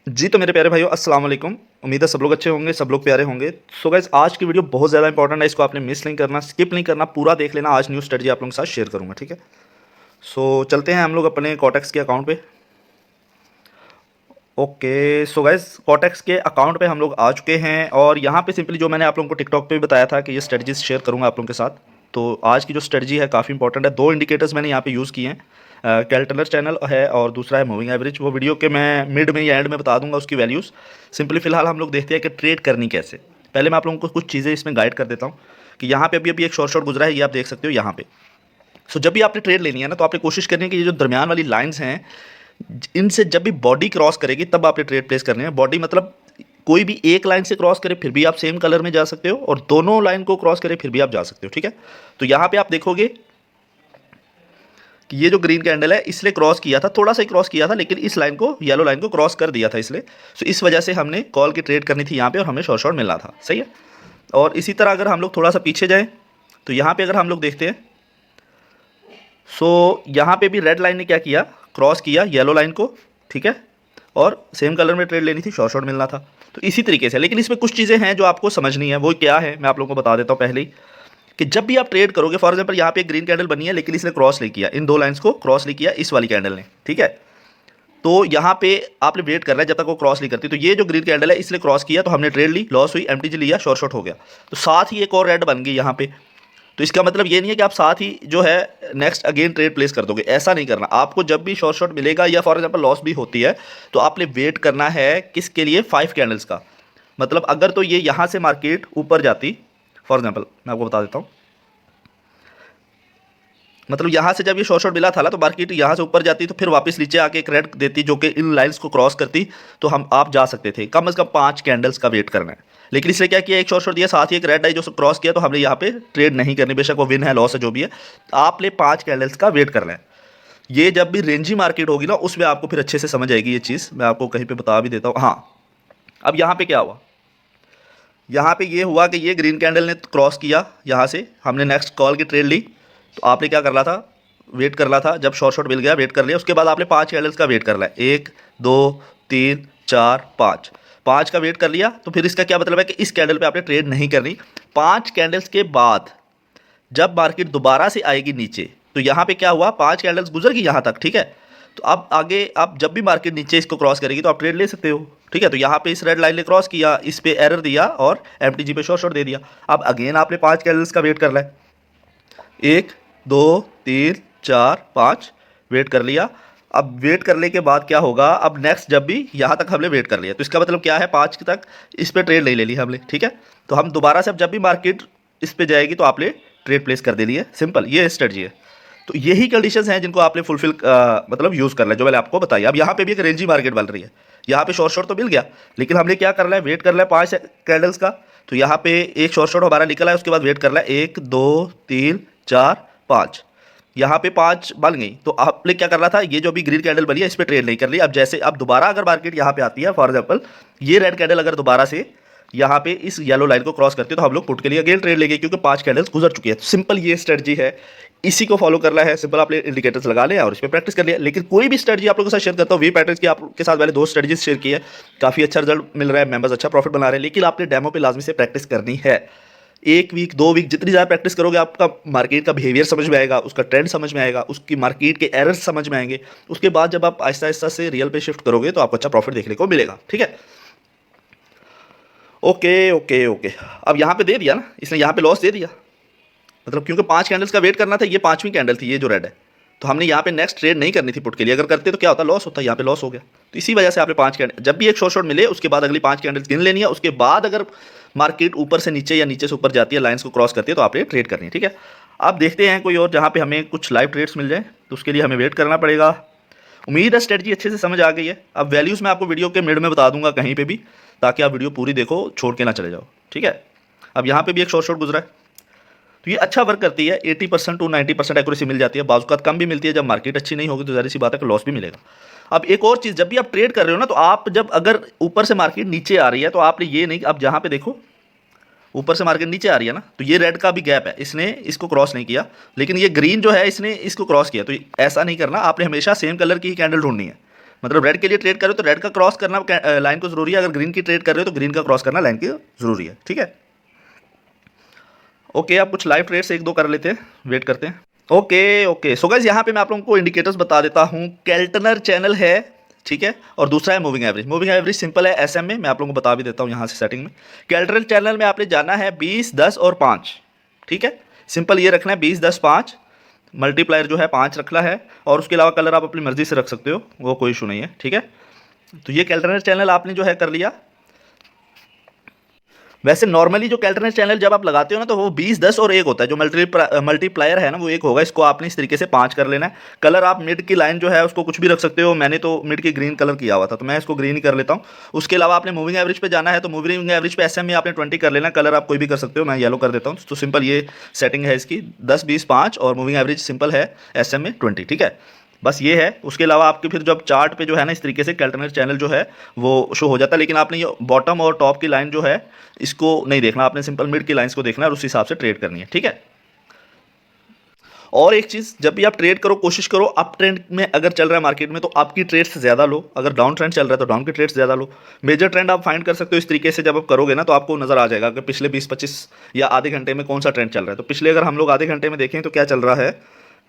जी तो मेरे प्यारे भाइयों अस्सलाम वालेकुम। उम्मीद है सब लोग अच्छे होंगे, सब लोग प्यारे होंगे। सो गाइस आज की वीडियो बहुत ज़्यादा इंपॉर्टेंट है, इसको आपने मिस नहीं करना, स्किप नहीं करना, पूरा देख लेना। आज न्यू स्ट्रेटजी आप लोगों के साथ शेयर करूंगा, ठीक है। सो चलते हैं हम लोग अपने कॉटेक्स के अकाउंट पे। ओके सो गाइस कॉटेक्स के अकाउंट पे हम लोग आ चुके हैं और यहाँ पे सिंपली जो मैंने आप लोगों को टिकटॉक पे भी बताया था कि ये स्ट्रेटजीज शेयर करूँगा आप लोगों के साथ। तो आज की जो स्ट्रेटजी है काफ़ी इंपॉर्टेंट है। दो इंडिकेटर्स मैंने यहाँ पे यूज़ किए हैं, कैल्टनर चैनल है और दूसरा है मूविंग एवरेज। वो वीडियो के मैं मिड में या एंड में बता दूंगा उसकी वैल्यूज़। सिंपली फिलहाल हम लोग देखते हैं कि ट्रेड करनी कैसे। पहले मैं आप लोगों को कुछ चीज़ें इसमें गाइड कर देता हूँ कि यहाँ पे अभी अभी एक शॉर्ट गुजरा है, ये आप देख सकते हो यहाँ पे। सो जब भी आपने ट्रेड लेनी है ना, तो आपने कोशिश करनी है कि ये जो दरमियान वाली लाइंस हैं, इनसे जब भी बॉडी क्रॉस करेगी तब आपने ट्रेड प्लेस करनी है। बॉडी मतलब कोई भी एक लाइन से क्रॉस करे फिर भी आप सेम कलर में जा सकते हो, और दोनों लाइन को क्रॉस करे फिर भी आप जा सकते हो, ठीक है। तो यहाँ पे आप देखोगे कि ये जो ग्रीन कैंडल है इसने क्रॉस किया था, थोड़ा सा ही क्रॉस किया था, लेकिन इस लाइन को, येलो लाइन को क्रॉस कर दिया था इसलिए। सो इस वजह से हमने कॉल की ट्रेड करनी थी यहाँ पे और हमें शॉर्ट मिलना था, सही है। और इसी तरह अगर हम लोग थोड़ा सा पीछे जाएँ तो यहाँ पे अगर हम लोग देखते हैं, सो यहाँ पे भी रेड लाइन ने क्या किया, क्रॉस किया येलो लाइन को, ठीक है। और सेम कलर में ट्रेड लेनी थी, शॉर्ट मिलना था। तो इसी तरीके से, लेकिन इसमें कुछ चीज़ें हैं जो आपको समझनी है। वो क्या है मैं आप लोगों को बता देता हूँ पहले ही, कि जब भी आप ट्रेड करोगे, फॉर एग्जांपल यहाँ पे एक ग्रीन कैंडल बनी है लेकिन इसने क्रॉस नहीं किया, इन दो लाइंस को क्रॉस नहीं किया इस वाली कैंडल ने, ठीक है। तो यहाँ पे आपने वेट करना है जब तक वो क्रॉस नहीं करती। तो ये जो ग्रीन कैंडल है इसने क्रॉस किया तो हमने ट्रेड ली, लॉस हुई, एमटीजी लिया, शॉर्ट हो गया। तो साथ ही एक और रेड बन गई यहाँ पे। तो इसका मतलब ये नहीं है कि आप साथ ही जो है नेक्स्ट अगेन ट्रेड प्लेस कर दोगे, ऐसा नहीं करना। आपको जब भी शॉर्ट मिलेगा या फॉर एग्जांपल लॉस भी होती है तो आपने वेट करना है किसके लिए, 5 कैंडल्स का। मतलब अगर तो ये यहाँ से मार्केट ऊपर जाती, फॉर एग्जांपल मैं आपको बता देता हूँ, मतलब यहाँ से जब ये शॉर्ट मिला था ना तो मार्केट यहाँ से ऊपर जाती तो फिर वापस नीचे आके एक रेड देती जो कि इन लाइंस को क्रॉस करती, तो हम आप जा सकते थे। कम से कम 5 कैंडल्स का वेट करना है। लेकिन इसने क्या किया, एक शॉर्ट दिया, साथ ही एक रेड आई जो क्रॉस किया, तो हमने यहाँ पे ट्रेड नहीं करनी, बेशक वो विन है लॉस है जो भी है। आपने 5 कैंडल्स का वेट करना है। ये जब भी रेंजी मार्केट होगी ना उसमें आपको फिर अच्छे से समझ आएगी ये चीज़। मैं आपको कहीं पर बता भी देता हूँ। हाँ, अब यहाँ पे क्या हुआ, यहाँ पे ये हुआ कि ये ग्रीन कैंडल ने क्रॉस किया, यहाँ से हमने नेक्स्ट कॉल की ट्रेड ली। तो आपने क्या करना था, वेट करना था। जब शॉर्ट मिल गया वेट कर लिया, उसके बाद आपने 5 कैंडल्स का वेट करना है। 1 2 3 4 5, 5 का वेट कर लिया। तो फिर इसका क्या मतलब है कि इस कैंडल पे आपने ट्रेड नहीं करनी। 5 कैंडल्स के बाद जब मार्केट दोबारा से आएगी नीचे, तो यहाँ पे क्या हुआ, 5 कैंडल्स गुजर गई यहाँ तक, ठीक है। तो अब आगे आप जब भी मार्केट नीचे इसको क्रॉस करेगी तो आप ट्रेड ले सकते हो, ठीक है। तो यहाँ पे इस रेड लाइन ने क्रॉस किया, इस पे एरर दिया और एमटीजी पे शॉर्ट दे दिया। अब अगेन आपने 5 कैंडल्स का वेट करना है। 1 2 3 4 5 वेट कर लिया। अब वेट करने के बाद क्या होगा, अब नेक्स्ट जब भी यहाँ तक हमने वेट कर लिया, तो इसका मतलब क्या है, 5 तक इस पे ट्रेड नहीं ले ली हमने, ठीक है। तो हम दोबारा से अब जब भी मार्केट इस पे जाएगी तो आपने ट्रेड प्लेस कर देनी है, सिंपल ये स्ट्रेटजी है। तो यही कंडीशंस हैं जिनको आपने फुलफिल मतलब यूज़ करना है, जो मैंने आपको बताया। अब यहाँ पे भी एक रेंजी मार्केट बन रही है, यहाँ पे शॉर्ट तो मिल गया, लेकिन हमने क्या करना है, वेट करना है 5 कैंडल्स का। तो यहाँ पे एक शॉर्ट हमारा निकला है, उसके बाद वेट करना है 1 2 3 4 5, यहाँ पे 5 बन गई। तो आपने क्या करना था, ये जो भी ग्रीन कैंडल बनी है इस पर ट्रेड नहीं कर ली। अब जैसे अब दोबारा अगर मार्केट यहाँ पे आती है, फॉर एग्जाम्पल ये रेड कैंडल अगर दोबारा से यहाँ पे इस येलो लाइन को क्रॉस करती है, तो हम लोग पुट के लिए अगेन ट्रेड लेंगे, क्योंकि 5 कैंडल्स गुजर चुकी है। तो सिंपल ये स्ट्रेटजी है, इसी को फॉलो करना है। सिंपल आपने इंडिकेटर्स लगा लिया और इस पर प्रैक्टिस कर लिया। लेकिन कोई भी स्ट्रेटजी आप लोगों के साथ शेयर करता हूँ, वी पैटर्न्स की आपके साथ मैंने 2 स्ट्रेटजीज शेयर की है, काफ़ी अच्छा रिजल्ट मिल रहा है, मेंबर्स अच्छा प्रॉफिट बना रहे हैं। लेकिन आपने डेमो पे लाजमी से प्रैक्टिस करनी है। 1 वीक 2 वीक जितनी ज़्यादा प्रैक्टिस करोगे, आपका मार्केट का बिहेवियर समझ में आएगा, उसका ट्रेंड समझ में आएगा, उसकी मार्केट के एरर्स समझ में आएंगे। उसके बाद जब आप आहिस्ता आहिस्ता से रियल पे शिफ्ट करोगे तो आपको अच्छा प्रॉफिट देखने को मिलेगा, ठीक है। ओके ओके ओके, अब यहाँ पे दे दिया ना इसने, यहाँ पे लॉस दे दिया, मतलब क्योंकि 5 कैंडल्स का वेट करना था, ये 5वीं कैंडल थी ये जो रेड है। तो हमने यहाँ पे नेक्स्ट ट्रेड नहीं करनी थी पुट के लिए, अगर करते तो क्या होता, लॉस होता, यहाँ पे लॉस हो गया। तो इसी वजह से आपने 5 कैंडल, जब भी एक शॉर्ट मिले उसके बाद अगली 5 कैंडल्स गिन लेनी है। उसके बाद अगर मार्केट ऊपर से नीचे या नीचे से ऊपर जाती है, लाइंस को क्रॉस करती है, तो आपने ट्रेड करनी है, ठीक है। अब देखते हैं कोई और जहाँ पे हमें कुछ लाइव ट्रेड्स मिल जाए, तो उसके लिए हमें वेट करना पड़ेगा। उम्मीद है स्ट्रेटजी अच्छे से समझ आ गई है। अब वैल्यूज़ मैं आपको वीडियो के मिड में बता दूंगा कहीं पे भी, ताकि आप वीडियो पूरी देखो, छोड़ के ना चले जाओ, ठीक है। अब यहाँ पे भी एक शॉर्ट गुजरा है, तो ये अच्छा वर्क करती है। 80% टू 90% एक्यूरेसी मिल जाती है, बाज़ कम भी मिलती है। जब मार्केट अच्छी नहीं होगी तो ज़ाहिर सी बात है कि लॉस भी मिलेगा। अब एक और चीज़, जब भी आप ट्रेड कर रहे हो ना, तो आप जब अगर ऊपर से मार्केट नीचे आ रही है तो आपने ये नहीं, अब जहाँ पे देखो ऊपर से मार्केट नीचे आ रही है ना, तो ये रेड का भी गैप है, इसने इसको क्रॉस नहीं किया, लेकिन ये ग्रीन जो है इसने इसको क्रॉस किया। तो ऐसा नहीं करना, आपने हमेशा सेम कलर की ही कैंडल ढूंढनी है, मतलब रेड के लिए ट्रेड कर रहे हो तो रेड का क्रॉस करना लाइन को जरूरी है, अगर ग्रीन की ट्रेड कर रहे हो तो ग्रीन का क्रॉस करना लाइन की जरूरी है, ठीक है। ओके, आप कुछ लाइव ट्रेड्स एक दो कर लेते हैं, वेट करते हैं। ओके ओके, सो गाइस यहाँ पे मैं आप लोगों को इंडिकेटर्स बता देता हूँ। केल्टनर चैनल है, ठीक है, और दूसरा है moving average. Moving average simple है एसएम में, मैं आप लोगों को बता भी देता हूँ यहाँ से सेटिंग में। केल्टनर चैनल में आपने जाना है 20, 10 और 5, ठीक है, सिंपल ये रखना है 20, 10, 5, मल्टीप्लायर जो है 5 रखना है, और उसके अलावा कलर आप अपनी मर्जी से रख सकते हो, वो कोई इशू नहीं है, ठीक है। तो ये केल्टनर चैनल आपने जो है कर लिया। वैसे नॉर्मली जो केल्टनर चैनल जब आप लगाते हो ना तो वो 20, 10 और 1 होता है, जो मल्टीप्लायर है ना वो 1 होगा, इसको आपने इस तरीके से 5 कर लेना है। कलर आप मिड की लाइन जो है उसको कुछ भी रख सकते हो, मैंने तो मिड की ग्रीन कलर किया हुआ था तो मैं इसको ग्रीन ही कर लेता हूँ। उसके अलावा आपने मूविंग एवरेज पे जाना है तो मूविंग एवरेज पे एसएम में आपने 20 कर लेना, कलर आप कोई भी कर सकते हो, मैं येलो कर देता हूँ। तो सिंपल ये सेटिंग है इसकी, 10, 20, 5 और मूविंग एवरेज सिंपल है एसएम में 20, ठीक है, बस ये है। उसके अलावा आपके फिर जब चार्ट पे जो है ना इस तरीके से केल्टनर चैनल जो है वो शो हो जाता है, लेकिन आपने ये बॉटम और टॉप की लाइन जो है इसको नहीं देखना, आपने सिंपल मिड की लाइंस को देखना है और उस हिसाब से ट्रेड करनी है, ठीक है। और एक चीज़, जब भी आप ट्रेड करो कोशिश करो अप ट्रेंड में अगर चल रहा है मार्केट में तो आपकी ट्रेड्स ज़्यादा लो, अगर डाउन ट्रेंड चल रहा है तो डाउन की ट्रेड्स ज़्यादा लो। मेजर ट्रेंड आप फाइंड कर सकते हो इस तरीके से, जब आप करोगे ना तो आपको नज़र आ जाएगा कि पिछले 20-25 या आधे घंटे में कौन सा ट्रेंड चल रहा है। तो पिछले अगर हम लोग आधे घंटे में देखें तो क्या चल रहा है,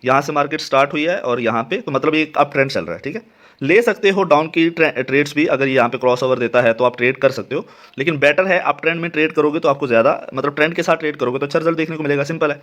यहाँ से मार्केट स्टार्ट हुई है और यहाँ पे तो मतलब एक अप ट्रेंड चल रहा है, ठीक है। ले सकते हो डाउन की ट्रेड्स भी, अगर यहाँ पे क्रॉस ओवर देता है तो आप ट्रेड कर सकते हो, लेकिन बेटर है अप ट्रेंड में ट्रेड करोगे तो आपको ज़्यादा मतलब ट्रेंड के साथ ट्रेड करोगे तो अच्छा रिजल्ट देखने को मिलेगा, सिंपल है।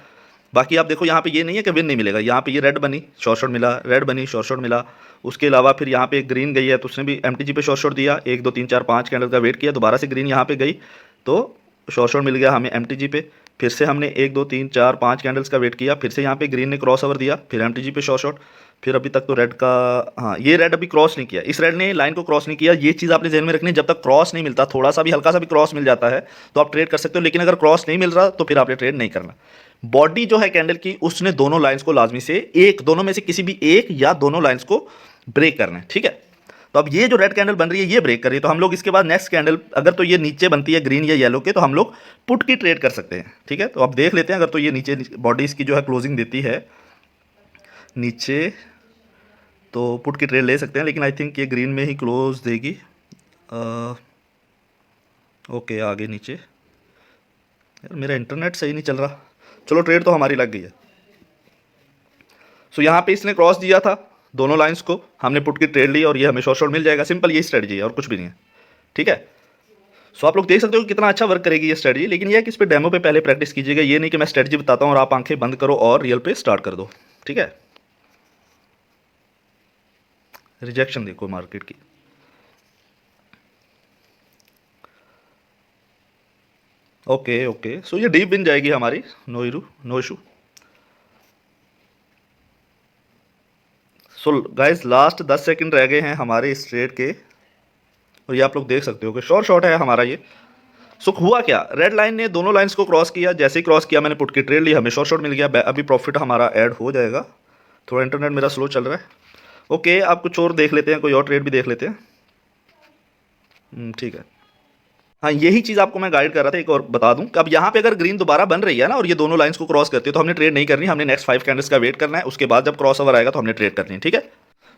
बाकी आप देखो यहाँ पे ये नहीं है कि विन नहीं मिलेगा, यहाँ पे ये रेड बनी शॉर्ट मिला, रेड बनी शॉर्ट मिला, उसके अलावा फिर यहाँ पे ग्रीन गई है तो उसने भी एमटीजी पे शॉर्ट दिया, 1, 2, 3, 4, 5 कैंडल का वेट किया, दोबारा से ग्रीन यहाँ पे गई तो शॉर्ट मिल गया हमें एमटीजी पे, फिर से हमने 1, 2, 3, 4, 5 कैंडल्स का वेट किया, फिर से यहाँ पे ग्रीन ने क्रॉस ओवर दिया, फिर एमटीजी पे शॉर्ट, फिर अभी तक तो रेड का, हाँ ये रेड अभी क्रॉस नहीं किया, इस रेड ने लाइन को क्रॉस नहीं किया। ये चीज़ आपने ध्यान में रखनी है, जब तक क्रॉस नहीं मिलता, थोड़ा सा भी हल्का सा भी क्रॉस मिल जाता है तो आप ट्रेड कर सकते हो, लेकिन अगर क्रॉस नहीं मिल रहा तो फिर आपने ट्रेड नहीं करना। बॉडी जो है कैंडल की उसने दोनों लाइंस को लाजमी से दोनों में से किसी भी एक या दोनों लाइंस को ब्रेक करना है, ठीक है। तो अब ये जो रेड कैंडल बन रही है ये ब्रेक कर रही है तो हम लोग इसके बाद नेक्स्ट कैंडल अगर तो ये नीचे बनती है ग्रीन या येलो के तो हम लोग पुट की ट्रेड कर सकते हैं, ठीक है। तो अब देख लेते हैं, अगर तो ये नीचे बॉडी इसकी जो है क्लोजिंग देती है नीचे तो पुट की ट्रेड ले सकते हैं, लेकिन आई थिंक ये ग्रीन में ही क्लोज देगी। ओके आगे नीचे, यार मेरा इंटरनेट सही नहीं चल रहा, चलो ट्रेड तो हमारी लग गई है। सो यहाँ पे इसने क्रॉस दिया था दोनों लाइंस को, हमने पुट की ट्रेड ली और ये हमें शॉर्ट मिल जाएगा, सिंपल ये स्ट्रेटजी है और कुछ भी नहीं है, ठीक है। सो आप लोग देख सकते हो कितना अच्छा वर्क करेगी ये स्ट्रेटजी, लेकिन ये है कि इस पर डेमो पे पहले प्रैक्टिस कीजिएगा, ये नहीं कि मैं स्ट्रेटजी बताता हूँ और आप आंखें बंद करो और रियल पे स्टार्ट कर दो, ठीक है। रिजेक्शन देखो मार्केट की, ओके ओके, सो ये डीप बिन जाएगी हमारी, no issue. So guys last 10 second रह गए हैं हमारे इस ट्रेड के और ये आप लोग देख सकते हो कि शॉर्ट है हमारा ये। सो हुआ क्या, रेड लाइन ने दोनों लाइंस को क्रॉस किया, जैसे ही क्रॉस किया मैंने पुट की ट्रेड ली, हमें शॉर्ट मिल गया, अभी प्रॉफिट हमारा ऐड हो जाएगा। थोड़ा इंटरनेट मेरा स्लो चल रहा है, ओके आप कुछ और देख लेते हैं, कोई और ट्रेड भी देख लेते हैं, ठीक है। हाँ यही चीज़ आपको मैं गाइड कर रहा था, एक और बता दूं कि अब यहाँ पे अगर ग्रीन दोबारा बन रही है ना और ये दोनों लाइंस को क्रॉस करती है तो हमने ट्रेड नहीं करनी, हमने नेक्स्ट 5 कैंडल्स का वेट करना है, उसके बाद जब क्रॉस ओवर आएगा तो हमने ट्रेड करनी है, ठीक है।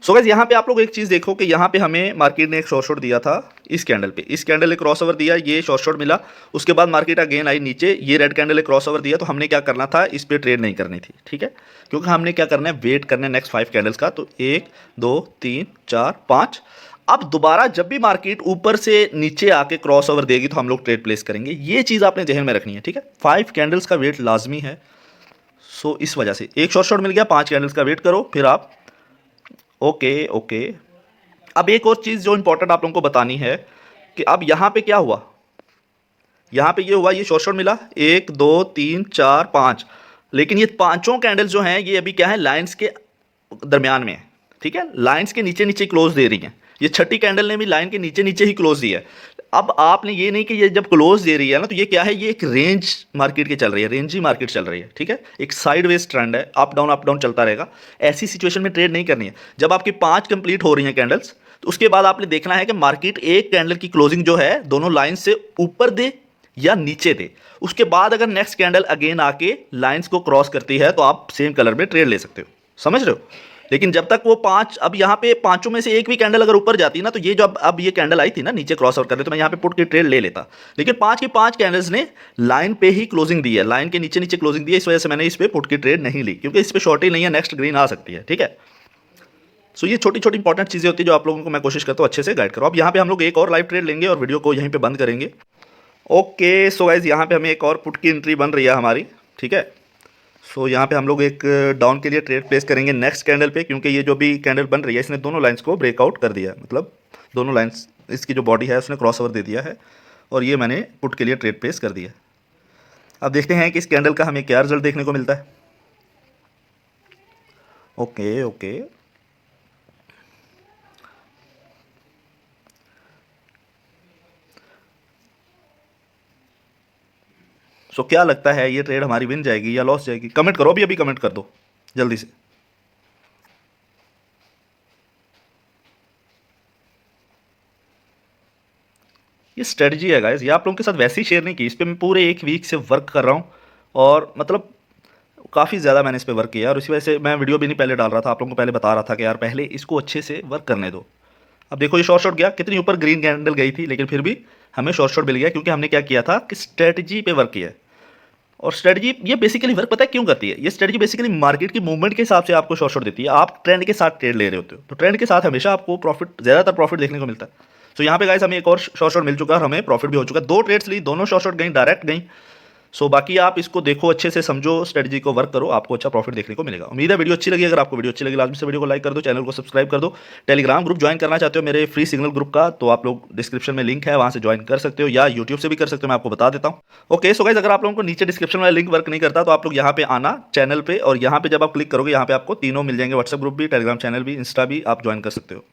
सो गाइस यहाँ पे आप लोग एक चीज़ देखो कि यहाँ पे हमें मार्केट ने एक शॉर्ट दिया था इस कैंडल पे, इस कैंडल ने क्रॉस ओवर दिया, ये शॉर्ट मिला, उसके बाद मार्केट अगेन आई नीचे, ये रेड कैंडल ने क्रॉस ओवर दिया, तो हमने क्या करना था, इस पर ट्रेड नहीं करनी थी, ठीक है, क्योंकि हमने क्या करना है, वेट करना है नेक्स्ट 5 कैंडल्स का। तो 1, 2, 3, 4, 5, अब दोबारा जब भी मार्केट ऊपर से नीचे आके क्रॉस ओवर देगी तो हम लोग ट्रेड प्लेस करेंगे, ये चीज़ आपने ध्यान में रखनी है, ठीक है। 5 कैंडल्स का वेट लाजमी है, सो इस वजह से एक शॉर्ट मिल गया, 5 कैंडल्स का वेट करो फिर आप, ओके। अब एक और चीज़ जो इंपॉर्टेंट आप लोगों को बतानी है कि अब यहाँ पे क्या हुआ, यहाँ पे ये हुआ, ये शॉर्ट मिला 1, 2, 3, 4, 5, लेकिन ये पांचों कैंडल्स जो हैं ये अभी क्या है, लाइंस के दरमियान में है, ठीक है, लाइंस के नीचे नीचे क्लोज दे रही हैं। ये छठी कैंडल ने भी लाइन के नीचे नीचे ही क्लोज दिया है। अब आपने ये नहीं कि ये जब क्लोज दे रही है ना तो ये क्या है, ये एक रेंज मार्केट की चल रही है, रेंजी मार्केट चल रही है, ठीक है, एक साइडवेज ट्रेंड है, अप डाउन चलता रहेगा। ऐसी सिचुएशन में ट्रेड नहीं करनी है। जब आपकी 5 कंप्लीट हो रही हैं कैंडल्स तो उसके बाद आपने देखना है कि मार्केट एक कैंडल की क्लोजिंग जो है दोनों लाइन से ऊपर दे या नीचे दे, उसके बाद अगर नेक्स्ट कैंडल अगेन आके लाइंस को क्रॉस करती है तो आप सेम कलर में ट्रेड ले सकते हो, समझ रहे हो। लेकिन जब तक वो पांच, अब यहाँ पे पांचों में से एक भी कैंडल अगर ऊपर जाती ना, तो ये जो अब ये कैंडल आई थी ना नीचे क्रॉस आउट कर रहे, तो मैं यहाँ पे पुट की ट्रेड ले लेता। लेकिन पांच की पांच कैंडल्स ने लाइन पे ही क्लोजिंग दी है, लाइन के नीचे नीचे क्लोजिंग दी है, इस वजह से मैंने इस पे पुट की ट्रेड नहीं ली, क्योंकि इस पे शॉर्ट ही नहीं है, नेक्स्ट ग्रीन आ सकती है। ठीक है, सो ये छोटी छोटी इंपॉर्टेंट चीज़ें होती है जो आप लोगों को मैं कोशिश करता हूँ अच्छे से गाइड करो। अब यहाँ पे हम लोग एक और लाइव ट्रेड लेंगे और वीडियो को यहीं पे बंद करेंगे। ओके, सो गाइज यहाँ पे हमें एक और पुट की एंट्री बन रही है हमारी। ठीक है, सो यहाँ पे हम लोग एक डाउन के लिए ट्रेड प्लेस करेंगे नेक्स्ट कैंडल पे, क्योंकि ये जो भी कैंडल बन रही है इसने दोनों लाइंस को ब्रेकआउट कर दिया है, मतलब दोनों लाइंस, इसकी जो बॉडी है उसने क्रॉस ओवर दे दिया है, और ये मैंने पुट के लिए ट्रेड प्लेस कर दिया। अब देखते हैं कि इस कैंडल का हमें क्या रिजल्ट देखने को मिलता है। ओके ओके, सो क्या लगता है ये ट्रेड हमारी विन जाएगी या लॉस जाएगी? कमेंट करो, अभी अभी कमेंट कर दो जल्दी से। ये स्ट्रेटजी है गाइस, ये आप लोगों के साथ वैसे ही शेयर नहीं की, इस पर मैं पूरे एक वीक से वर्क कर रहा हूँ, और मतलब काफ़ी ज़्यादा मैंने इस पर वर्क किया, और इसी वजह से मैं वीडियो भी नहीं पहले डाल रहा था, आप लोगों को पहले बता रहा था कि यार पहले इसको अच्छे से वर्क करने दो। अब देखो ये शॉर्ट गया, कितनी ऊपर ग्रीन कैंडल गई थी, लेकिन फिर भी हमें शॉर्ट मिल गया, क्योंकि हमने क्या किया था कि स्ट्रेटजी पे वर्क किया है। और स्ट्रेटजी ये बेसिकली वर्क पता है क्यों करती है? ये स्ट्रेटजी बेसिकली मार्केट की मूवमेंट के हिसाब से आपको शॉर्ट देती है। आप ट्रेंड के साथ ट्रेड ले रहे होते हो, तो ट्रेंड के साथ हमेशा आपको प्रॉफिट, ज़्यादातर प्रॉफिट देखने को मिलता है। तो यहाँ पे गाइस हमें एक और शॉर्ट मिल चुका है, हमें प्रॉफिट भी हो चुका है। दो ट्रेड्स ली, दोनों शॉर्ट गई, डायरेक्ट गई। सो बाकी आप इसको देखो, अच्छे से समझो, स्ट्रेटजी को वर्क करो, आपको अच्छा प्रॉफिट देखने को मिलेगा। उम्मीद है वीडियो अच्छी लगी। अगर आपको वीडियो अच्छी लगी लाजमी से वीडियो को लाइक कर दो, चैनल को सब्सक्राइब कर दो। टेलीग्राम ग्रुप ज्वाइन करना चाहते हो मेरे फ्री सिग्नल ग्रुप का, तो आप लोग डिस्क्रिप्शन में लिंक है, वहाँ से ज्वाइन कर सकते हो, या यूट्यूब से भी कर सकते हो, मैं आपको बता देता हूँ। ओके, सो गाइस अगर आप लोगों को नीचे डिस्क्रिप्शन वाला लिंक वर्क नहीं करता, तो आप लोग यहाँ पे आना चैनल पे, और यहाँ पे जब आप क्लिक करोगे यहाँ पे आपको तीनों मिल जाएंगे, व्हाट्सएप ग्रुप भी, टेलीग्राम चैनल भी, इंस्टा भी, आप ज्वाइन कर सकते हो।